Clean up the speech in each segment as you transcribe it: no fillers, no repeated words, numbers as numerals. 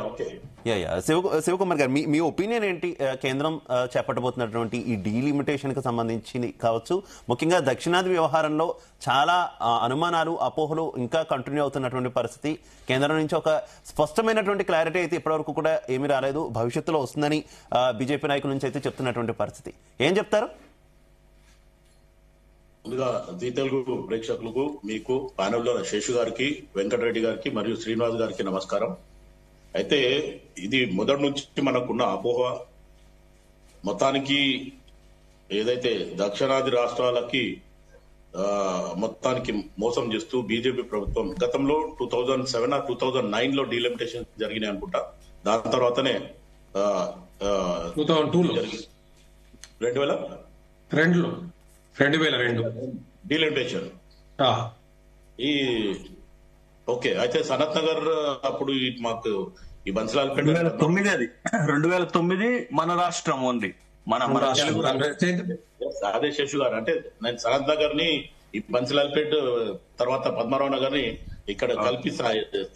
Okay. Shivakumar గారు, మీ opinion ఏంటి? కేంద్రం చేపట్టబోతున్నటువంటి ఈ డీలిమిటేషన్ కి సంబంధించి కావచ్చు, ముఖ్యంగా దక్షిణాది వ్యవహారంలో చాలా అనుమానాలు, అపోహలు ఇంకా కంటిన్యూ అవుతున్నటువంటి పరిస్థితి. కేంద్రం నుంచి ఒక స్పష్టమైనటువంటి క్లారిటీ అయితే ఇప్పటివరకు కూడా ఏమీ రాలేదు, భవిష్యత్తులో వస్తుందని బీజేపీ నాయకుల నుంచి అయితే చెప్తున్నటువంటి పరిస్థితి. ఏం చెప్తారు? ముందుగా జీ తెలుగు ప్రేక్షకులకు, మీకు ప్యానెల్లో శేషు గారికి, వెంకటరెడ్డి గారికి మరియు శ్రీనివాస్ గారికి నమస్కారం. అయితే ఇది మొదటి నుంచి మనకున్న అపోహ. మొత్తానికి ఏదైతే దక్షిణాది రాష్ట్రాలకి మొత్తానికి మోసం చేస్తూ బీజేపీ ప్రభుత్వం గతంలో 2007 or 2009 లో డీలిమిటేషన్ జరిగినాయి అనుకుంటా. దాని తర్వాతనే 2002 డీలిమిటేషన్. ఈ ఓకే. అయితే సనత్ నగర్ అప్పుడు మాకు ఈ బన్సలాల్పేట 2009 మన రాష్ట్రం ఓన్లీ మన అదే శేషు గారు. అంటే నేను సనత్ నగర్ ని ఈ బన్సలాల్పేట్ తర్వాత పద్మారావు నగర్ ని ఇక్కడ కలిపి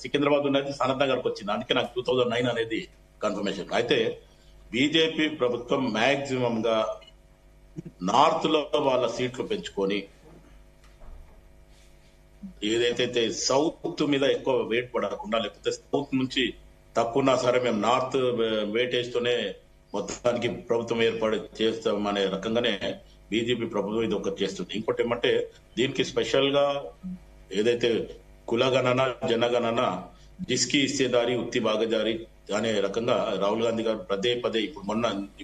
సికింద్రాబాద్ ఉన్నది సనత్ నగర్ కి వచ్చింది. అందుకే నాకు 2009 అనేది కన్ఫర్మేషన్. అయితే బీజేపీ ప్రభుత్వం మాక్సిమం గా నార్త్ లో వాళ్ళ సీట్లు పెంచుకొని ఏదైతే సౌత్ మీద ఎక్కువ వెయిట్ పడకుండా, లేకపోతే సౌత్ నుంచి తక్కువన్నా సరే మేము నార్త్ వెయిట్ వేస్తూనే మొత్తానికి ప్రభుత్వం ఏర్పాటు చేస్తామనే రకంగానే బీజేపీ ప్రభుత్వం ఇది ఒకటి చేస్తుంది. ఇంకోటి ఏమంటే దీనికి స్పెషల్ గా ఏదైతే కులగణన, జనగణన, జిస్కి ఇస్తేదారి ఉత్తి బాగజారి అనే రకంగా రాహుల్ గాంధీ గారు పదే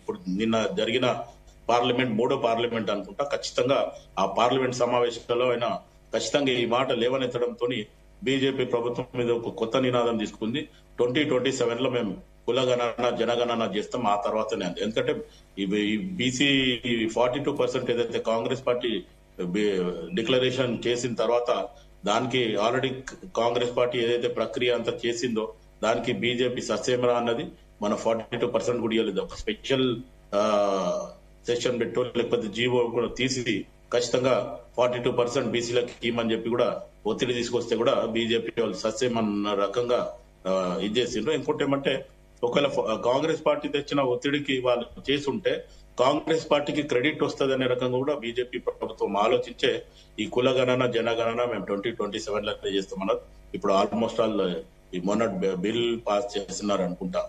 ఇప్పుడు నిన్న జరిగిన పార్లమెంట్, 3వ పార్లమెంట్ అనుకుంటా, ఖచ్చితంగా ఆ పార్లమెంట్ సమావేశంలో ఆయన ఖచ్చితంగా ఈ మాట లేవనెత్తడంతో బీజేపీ ప్రభుత్వం మీద ఒక కొత్త నినాదం తీసుకుంది. 2027 లో మేము కులగణన, జనగణన చేస్తాం. ఆ తర్వాతనే ఎందుకంటే ఈ బీసీ 42% ఏదైతే కాంగ్రెస్ పార్టీ డిక్లరేషన్ చేసిన తర్వాత దానికి ఆల్రెడీ కాంగ్రెస్ పార్టీ ఏదైతే ప్రక్రియ అంతా చేసిందో దానికి బీజేపీ ససేమరా అన్నది మన 42% కూడా ఇవ్వలేదు. ఒక స్పెషల్ సెషన్ పెట్టో లేకపోతే జీవో కూడా తీసి ఖచ్చితంగా 42% బీసీలకు ఇవ్వమని చెప్పి కూడా ఒత్తిడి తీసుకొస్తే కూడా బీజేపీ వాళ్ళు సస్యమన్న రకంగా ఇది చేసిండ్రు. ఇంకోటి ఏమంటే ఒకవేళ కాంగ్రెస్ పార్టీ తెచ్చిన ఒత్తిడికి వాళ్ళు చేసుంటే కాంగ్రెస్ పార్టీకి క్రెడిట్ వస్తుంది అనే రకంగా కూడా బీజేపీ ప్రభుత్వం ఆలోచించే ఈ కులగణన, జనగణన మేము 2027 లో చేస్తామన్నారు. ఇప్పుడు ఆల్మోస్ట్ ఆల్ ఈ మొన్నటి బిల్ పాస్ చేస్తున్నారు అనుకుంటా.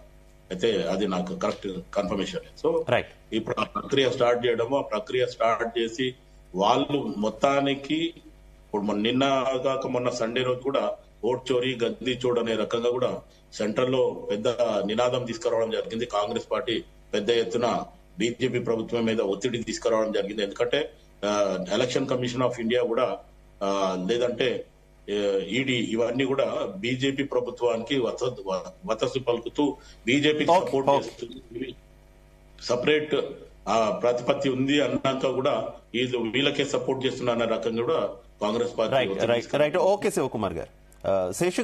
అయితే అది నాకు కరెక్ట్ కన్ఫర్మేషన్. సో ఇప్పుడు ఆ ప్రక్రియ స్టార్ట్ చేయడము, ఆ ప్రక్రియ స్టార్ట్ చేసి వాళ్ళు మొత్తానికి ఇప్పుడు నిన్న కాక మొన్న సండే రోజు కూడా ఓట్ చోరీ, గద్దీ చోడు అనే రకంగా కూడా సెంట్రల్ లో పెద్ద నినాదం తీసుకురావడం జరిగింది. కాంగ్రెస్ పార్టీ పెద్ద ఎత్తున బీజేపీ ప్రభుత్వం మీద ఒత్తిడి తీసుకురావడం జరిగింది. ఎందుకంటే ఎలక్షన్ కమిషన్ ఆఫ్ ఇండియా కూడా లేదంటే ఈడీ ఇవన్నీ కూడా బీజేపీ ప్రభుత్వానికి వతసు పలుకుతూ బీజేపీకి సపోర్ట్ చేస్తుంది. సపరేట్ ప్రతిపత్తి ఉంది అన్నాక కూడా వీళ్ళకే సపోర్ట్ చేస్తున్న రకంగా కూడా కాంగ్రెస్ పార్టీ. ఓకే శివకుమార్ గారు.